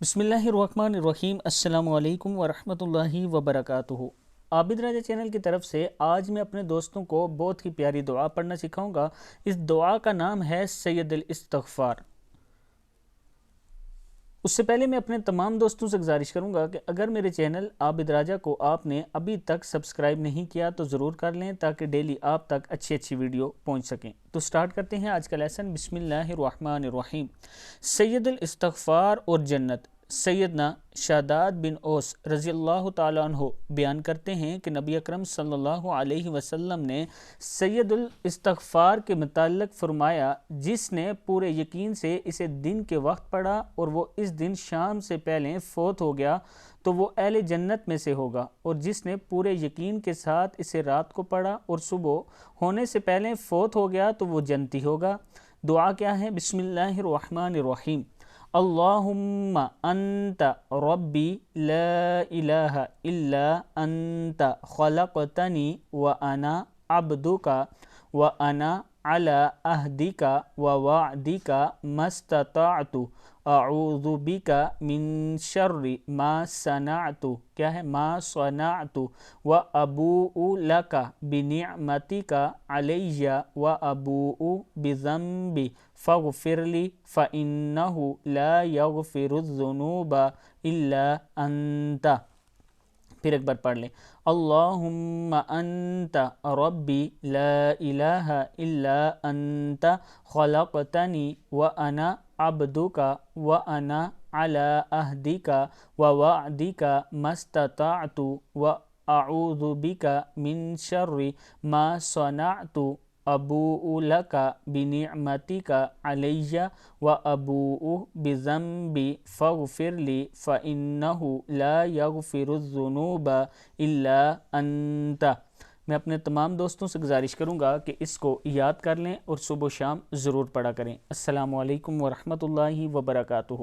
بسم اللہ الرحمن الرحیم۔ السلام علیکم ورحمۃ اللہ وبرکاتہ۔ عابد راجہ چینل کی طرف سے آج میں اپنے دوستوں کو بہت ہی پیاری دعا پڑھنا سکھاؤں گا۔ اس دعا کا نام ہے سید الاستغفار۔ اس سے پہلے میں اپنے تمام دوستوں سے گزارش کروں گا کہ اگر میرے چینل عابد راجہ کو آپ نے ابھی تک سبسکرائب نہیں کیا تو ضرور کر لیں تاکہ ڈیلی آپ تک اچھی ویڈیو پہنچ سکیں۔ تو سٹارٹ کرتے ہیں آج کا لیسن۔ بسم اللہ الرحمن الرحیم۔ سید الاستغفار اور جنت۔ سیدنا شاداد بن اوس رضی اللہ تعالیٰ عنہ بیان کرتے ہیں کہ نبی اکرم صلی اللہ علیہ وسلم نے سید الاستغفار کے متعلق فرمایا، جس نے پورے یقین سے اسے دن کے وقت پڑھا اور وہ اس دن شام سے پہلے فوت ہو گیا تو وہ اہل جنت میں سے ہوگا، اور جس نے پورے یقین کے ساتھ اسے رات کو پڑھا اور صبح ہونے سے پہلے فوت ہو گیا تو وہ جنتی ہوگا۔ دعا کیا ہے؟ بسم اللہ الرحمن الرحیم۔ اللہم انت ربی لا الہ الا انت خلقتنی وانا عبدک وانا علی عہدک ووعدک ما استطعت اعوذ بک من شر ما صنعت، کیا ہے؟ ما صنعت، وابوء لک بنعمتک علی وابوء بذنبی فاغفر لی فإنہ لا یغفر الذنوب الا انت۔ پھر ایک بار پڑھ لیں۔ اللہم انت ربی لا الہ الا انت خلقتنی وانا عبدک وانا علی عہدک ووعدک ما استطعت واعوذ بک من شر ما صنعت ابوء لک بنعمتک علی وابوء بذنبی فاغفر لی فإنہ لا یغفر الذنوب الا انت۔ میں اپنے تمام دوستوں سے گزارش کروں گا کہ اس کو یاد کر لیں اور صبح و شام ضرور پڑھا کریں۔ السلام علیکم ورحمۃ اللہ وبرکاتہ۔